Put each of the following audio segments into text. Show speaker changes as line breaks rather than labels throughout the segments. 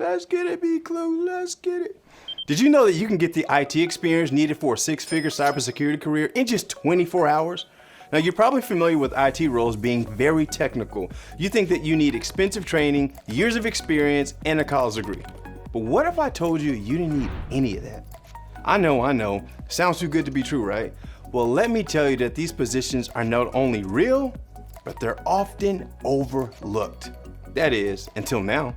Let's get it, be close, let's get it. Did you know that you can get the IT experience needed for a six-figure cybersecurity career in just 24 hours? Now, you're probably familiar with IT roles being very technical. You think that you need expensive training, years of experience, and a college degree. But what if I told you you didn't need any of that? I know. Sounds too good to be true, right? Well, let me tell you that these positions are not only real, but they're often overlooked. That is, until now.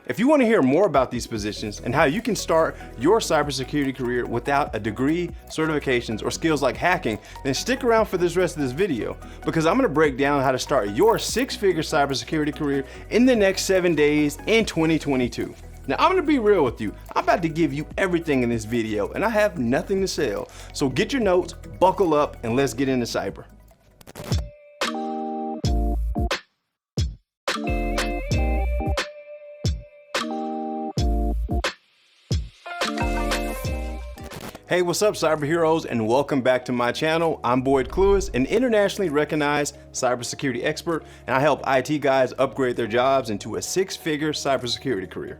If you want to hear more about these positions and how you can start your cybersecurity career without a degree, certifications, or skills like hacking, then stick around for this rest of this video, because I'm going to break down how to start your six-figure cybersecurity career in the next 7 days in 2022. Now, I'm going to be real with you. I'm about to give you everything in this video, and I have nothing to sell. So get your notes, buckle up, and let's get into cyber. Hey, what's up, cyber heroes, and welcome back to my channel. I'm Boyd Cluis, an internationally recognized cybersecurity expert, and I help IT guys upgrade their jobs into a six-figure cybersecurity career.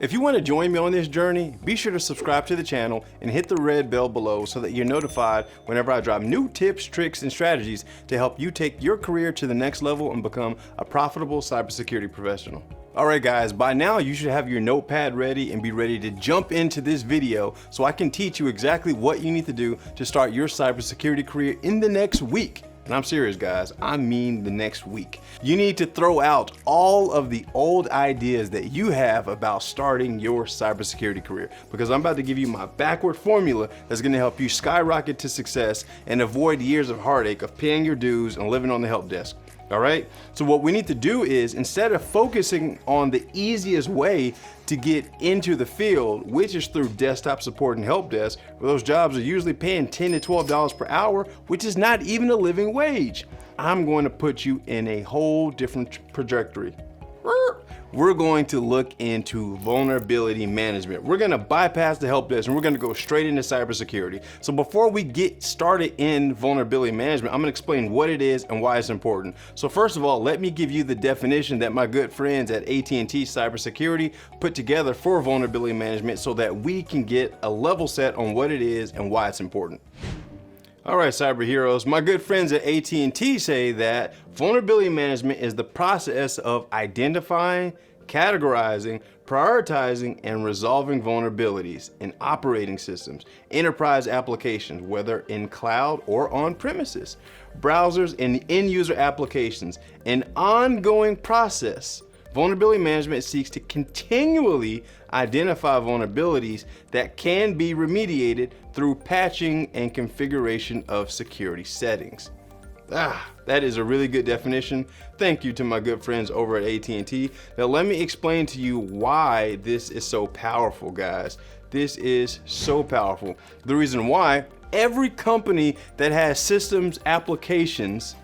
If you want to join me on this journey, be sure to subscribe to the channel and hit the red bell below so that you're notified whenever I drop new tips, tricks, and strategies to help you take your career to the next level and become a profitable cybersecurity professional. Alright guys, by now you should have your notepad ready and be ready to jump into this video so I can teach you exactly what you need to do to start your cybersecurity career in the next week. And I'm serious guys, I mean the next week. You need to throw out all of the old ideas that you have about starting your cybersecurity career, because I'm about to give you my backward formula that's going to help you skyrocket to success and avoid years of heartache of paying your dues and living on the help desk. All right, so what we need to do is, instead of focusing on the easiest way to get into the field, which is through desktop support and help desk, where those jobs are usually paying $10 to $12 per hour, which is not even a living wage, I'm going to put you in a whole different trajectory. We're going to look into vulnerability management. We're going to bypass the help desk and we're going to go straight into cybersecurity. So before we get started in vulnerability management, I'm going to explain what it is and why it's important. So first of all, let me give you the definition that my good friends at AT&T Cybersecurity put together for vulnerability management so that we can get a level set on what it is and why it's important. All right, cyber heroes, my good friends at AT&T say that vulnerability management is the process of identifying, categorizing, prioritizing, and resolving vulnerabilities in operating systems, enterprise applications, whether in cloud or on premises, browsers and end user applications, an ongoing process. Vulnerability management seeks to continually identify vulnerabilities that can be remediated through patching and configuration of security settings. That is a really good definition. Thank you to my good friends over at AT&T. Now let me explain to you why this is so powerful, guys. This is so powerful. The reason why, every company that has systems applications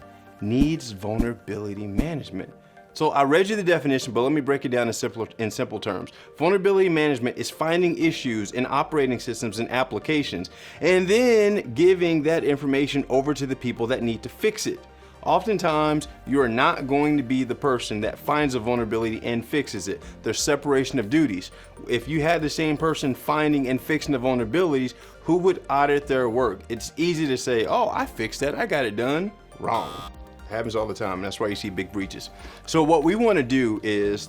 needs vulnerability management. So I read you the definition, but let me break it down in simple terms. Vulnerability management is finding issues in operating systems and applications, and then giving that information over to the people that need to fix it. Oftentimes, you are not going to be the person that finds a vulnerability and fixes it. There's separation of duties. If you had the same person finding and fixing the vulnerabilities, who would audit their work? It's easy to say, oh, I fixed that, I got it done. Wrong. Happens all the time, and that's why you see big breaches. So what we want to do is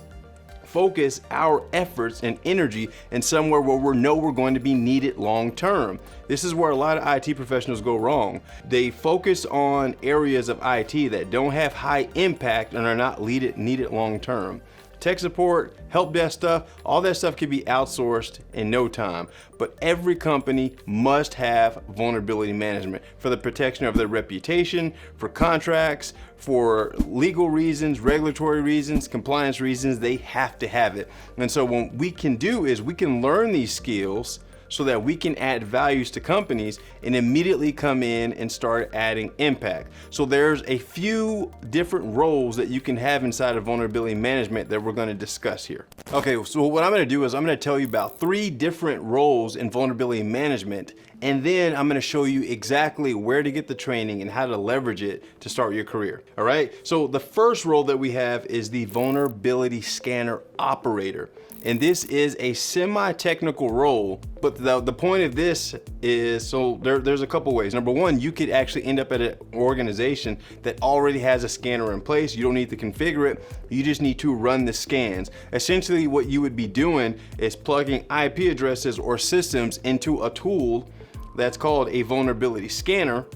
focus our efforts and energy in somewhere where we know we're going to be needed long term. This is where a lot of IT professionals go wrong. They focus on areas of IT that don't have high impact and are not needed long term. Tech support, help desk stuff, all that stuff can be outsourced in no time. But every company must have vulnerability management for the protection of their reputation, for contracts, for legal reasons, regulatory reasons, compliance reasons. They have to have it. And so what we can do is we can learn these skills so that we can add values to companies and immediately come in and start adding impact. So there's a few different roles that you can have inside of vulnerability management that we're going to discuss here. Okay, so what I'm going to do is I'm going to tell you about 3 different roles in vulnerability management, and then I'm going to show you exactly where to get the training and how to leverage it to start your career. All right, so the first role that we have is the vulnerability scanner operator. And this is a semi-technical role, but the point of this is, so there's a couple ways. Number one, you could actually end up at an organization that already has a scanner in place. You don't need to configure it. You just need to run the scans. Essentially, what you would be doing is plugging IP addresses or systems into a tool that's called a vulnerability scanner,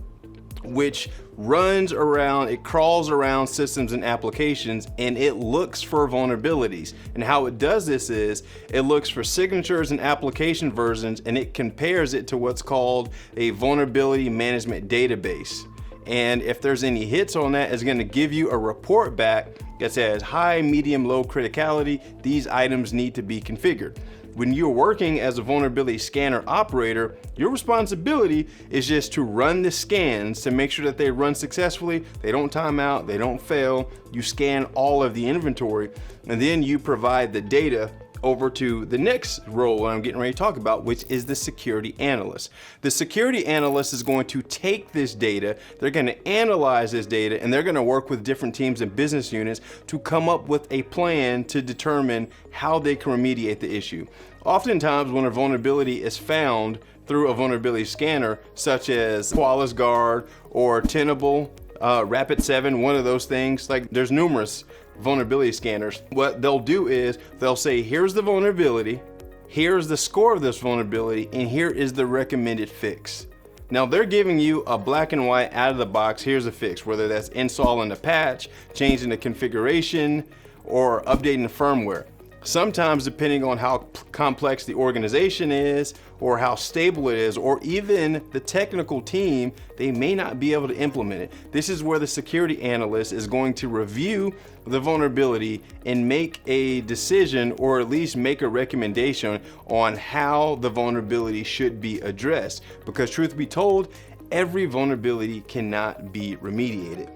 which runs around, it crawls around systems and applications, and it looks for vulnerabilities. And how it does this is it looks for signatures and application versions, and it compares it to what's called a vulnerability management database. And if there's any hits on that, it's going to give you a report back that says high, medium, low criticality. These items need to be configured. When you're working as a vulnerability scanner operator, your responsibility is just to run the scans to make sure that they run successfully, they don't time out, they don't fail. You scan all of the inventory, and then you provide the data over to the next role I'm getting ready to talk about, which is the security analyst. The security analyst is going to take this data, they're going to analyze this data, and they're going to work with different teams and business units to come up with a plan to determine how they can remediate the issue. Oftentimes, when a vulnerability is found through a vulnerability scanner, such as Qualys Guard or Tenable, Rapid7, one of those things, like there's numerous vulnerability scanners. What they'll do is they'll say, here's the vulnerability, here's the score of this vulnerability, and here is the recommended fix. Now they're giving you a black and white out of the box, here's a fix, whether that's installing a patch, changing the configuration, or updating the firmware. Sometimes, depending on how complex the organization is, or how stable it is, or even the technical team, they may not be able to implement it. This is where the security analyst is going to review the vulnerability and make a decision, or at least make a recommendation on how the vulnerability should be addressed. Because truth be told, every vulnerability cannot be remediated.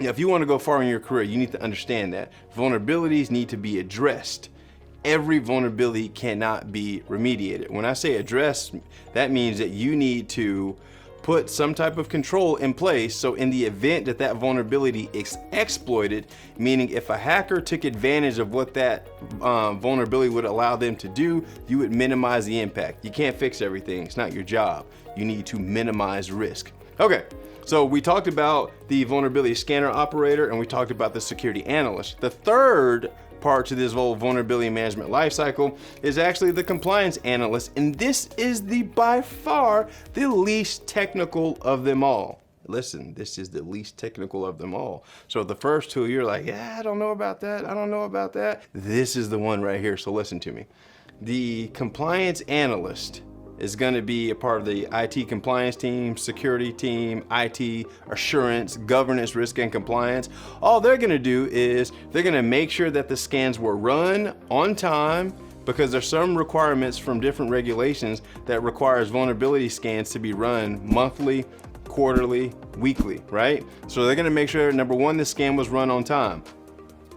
Now, if you want to go far in your career, you need to understand that vulnerabilities need to be addressed. Every vulnerability cannot be remediated. When I say address, that means that you need to put some type of control in place, so in the event that that vulnerability is exploited, meaning if a hacker took advantage of what that vulnerability would allow them to do, you would minimize the impact. You can't fix everything. It's not your job. You need to minimize risk. Okay, so we talked about the vulnerability scanner operator, and we talked about the security analyst. The third part to this whole vulnerability management lifecycle is actually the compliance analyst, and this is by far the least technical of them all. Listen, this is the least technical of them all. So the first two, you're like, yeah, I don't know about that, I don't know about that. This is the one right here, so listen to me. The compliance analyst is going to be a part of the IT compliance team, security team, IT assurance, governance, risk, and compliance. All they're going to do is they're going to make sure that the scans were run on time, because there's some requirements from different regulations that requires vulnerability scans to be run monthly, quarterly, weekly, right? So they're going to make sure, number one, the scan was run on time.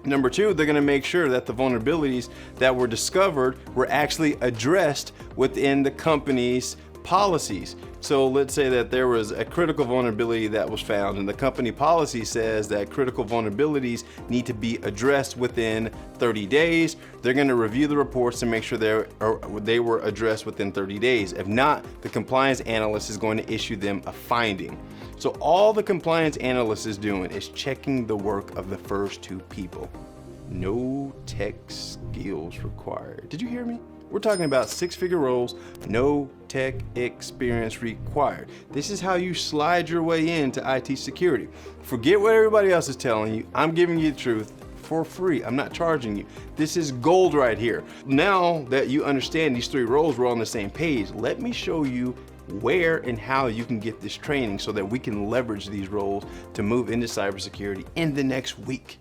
Number two, they're going to make sure that the vulnerabilities that were discovered were actually addressed within the company's policies. So let's say that there was a critical vulnerability that was found, and the company policy says that critical vulnerabilities need to be addressed within 30 days. They're going to review the reports to make sure they were addressed within 30 days. If not, the compliance analyst is going to issue them a finding. So all the compliance analyst is doing is checking the work of the first two people. No tech skills required. Did you hear me? We're talking about 6-figure roles, no tech experience required. This is how you slide your way into IT security. Forget what everybody else is telling you. I'm giving you the truth for free. I'm not charging you. This is gold right here. Now that you understand these 3 roles, we're on the same page. Let me show you where and how you can get this training so that we can leverage these roles to move into cybersecurity in the next week.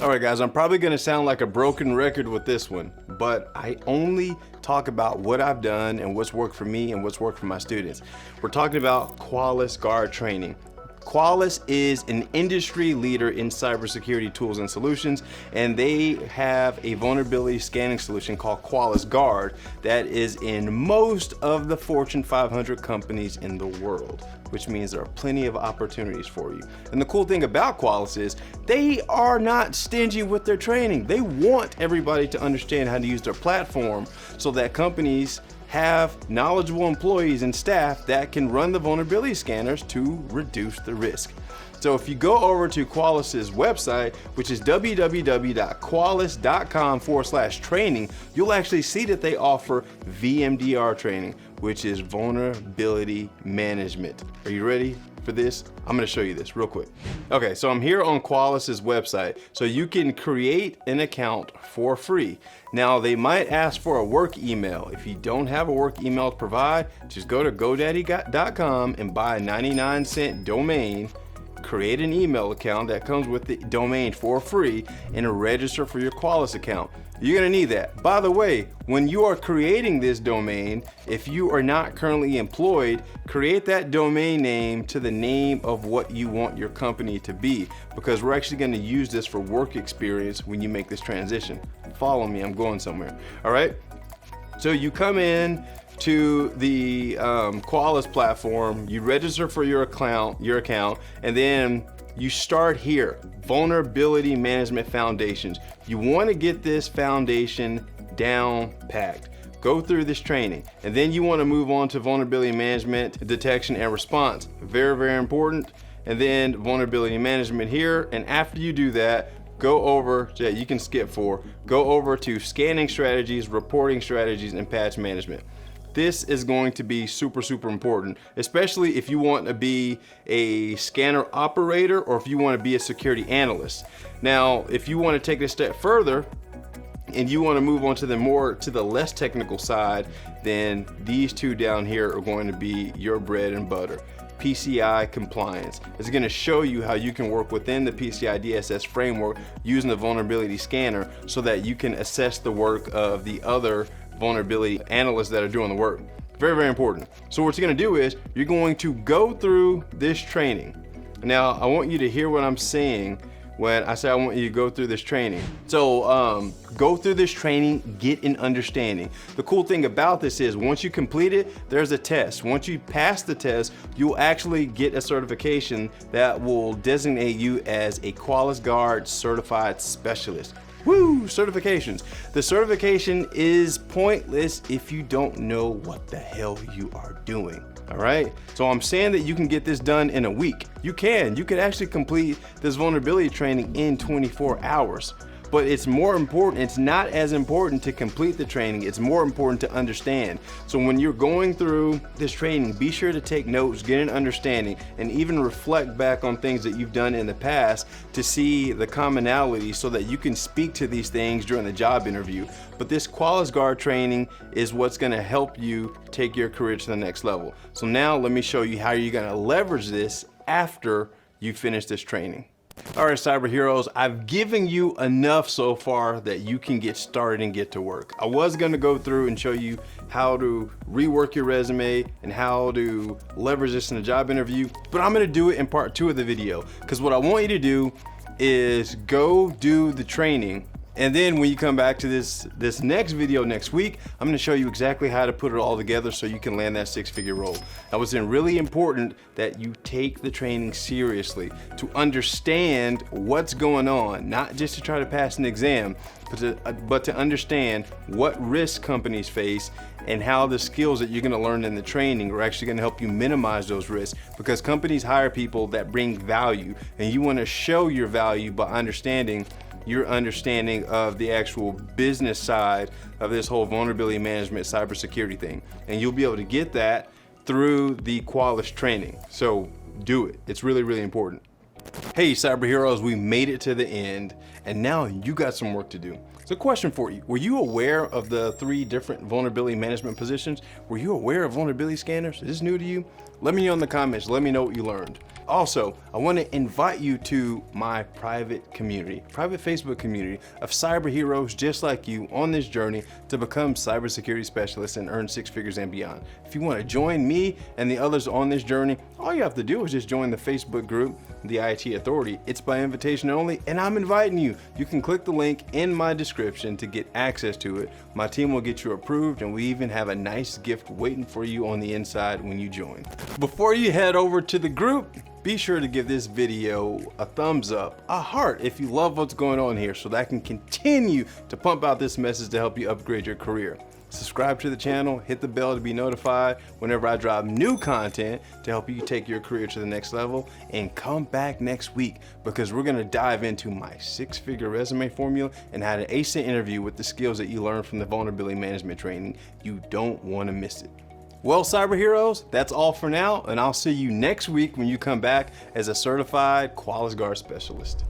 All right, guys, I'm probably gonna sound like a broken record with this one, but I only talk about what I've done and what's worked for me and what's worked for my students. We're talking about Qualys Guard training. Qualys is an industry leader in cybersecurity tools and solutions, and they have a vulnerability scanning solution called Qualys Guard that is in most of the Fortune 500 companies in the world, which means there are plenty of opportunities for you. And the cool thing about Qualys is they are not stingy with their training. They want everybody to understand how to use their platform so that companies have knowledgeable employees and staff that can run the vulnerability scanners to reduce the risk. So if you go over to Qualys's website, which is www.qualys.com/training, you'll actually see that they offer VMDR training, which is vulnerability management. Are you ready for this? I'm gonna show you this real quick. Okay, so I'm here on Qualys's website, so you can create an account for free. Now, they might ask for a work email. If you don't have a work email to provide, just go to GoDaddy.com and buy a 99-cent domain, create an email account that comes with the domain for free, and register for your Qualys account. You're gonna need that. By the way, when you are creating this domain, if you are not currently employed, create that domain name to the name of what you want your company to be, because we're actually gonna use this for work experience when you make this transition. Follow me, I'm going somewhere. All right, so you come in to the Qualys platform, you register for your account, and then you start here, Vulnerability Management Foundations. You want to get this foundation down packed. Go through this training, and then you want to move on to vulnerability management, detection, and response. Very, very important. And then vulnerability management here. And after you do that, go over, yeah, you can skip 4, go over to scanning strategies, reporting strategies, and patch management. This is going to be super, super important, especially if you want to be a scanner operator or if you want to be a security analyst. Now, if you want to take it a step further and you want to move on to the less technical side, then these two down here are going to be your bread and butter. PCI compliance. It's going to show you how you can work within the PCI DSS framework using the vulnerability scanner so that you can assess the work of the other vulnerability analysts that are doing the work. Very, very important. So what you're going to do is you're going to go through this training. Now, I want you to hear what I'm saying when I say I want you to go through this training. So go through this training, get an understanding. The cool thing about this is once you complete it, there's a test. Once you pass the test, you'll actually get a certification that will designate you as a Qualys Guard certified specialist. Woo, certifications. The certification is pointless if you don't know what the hell you are doing. All right, so I'm saying that you can get this done in a week. You could actually complete this vulnerability training in 24 hours. But it's more important, it's not as important to complete the training, it's more important to understand. So when you're going through this training, be sure to take notes, get an understanding, and even reflect back on things that you've done in the past to see the commonality so that you can speak to these things during the job interview. But this Qualys Guard training is what's gonna help you take your career to the next level. So now let me show you how you're gonna leverage this after you finish this training. All right, cyber heroes, I've given you enough so far that you can get started and get to work. I was gonna go through and show you how to rework your resume and how to leverage this in a job interview, but I'm gonna do it in part 2 of the video, because what I want you to do is go do the training. And then when you come back to this next video next week, I'm gonna show you exactly how to put it all together so you can land that 6-figure role. Now, it's really important that you take the training seriously to understand what's going on, not just to try to pass an exam, but to understand what risks companies face and how the skills that you're gonna learn in the training are actually gonna help you minimize those risks, because companies hire people that bring value, and you wanna show your value by understanding your understanding of the actual business side of this whole vulnerability management cybersecurity thing. And you'll be able to get that through the Qualys training. So do it. It's really, really important. Hey, cyber heroes, we made it to the end, and now you got some work to do. So question for you. Were you aware of the 3 different vulnerability management positions? Were you aware of vulnerability scanners? Is this new to you? Let me know in the comments. Let me know what you learned. Also, I want to invite you to my private Facebook community of cyber heroes just like you on this journey to become cybersecurity specialists and earn six figures and beyond. If you want to join me and the others on this journey, all you have to do is just join the Facebook group, the IT Authority. It's by invitation only, and I'm inviting you. You can click the link in my description to get access to it. My team will get you approved, and we even have a nice gift waiting for you on the inside when you join. Before you head over to the group, be sure to give this video a thumbs up, a heart if you love what's going on here, so that I can continue to pump out this message to help you upgrade your career. Subscribe to the channel, hit the bell to be notified whenever I drop new content to help you take your career to the next level, and come back next week because we're gonna dive into my six-figure resume formula and how to ace an interview with the skills that you learned from the vulnerability management training. You don't wanna miss it. Well, cyber heroes, that's all for now, and I'll see you next week when you come back as a certified Qualys Guard specialist.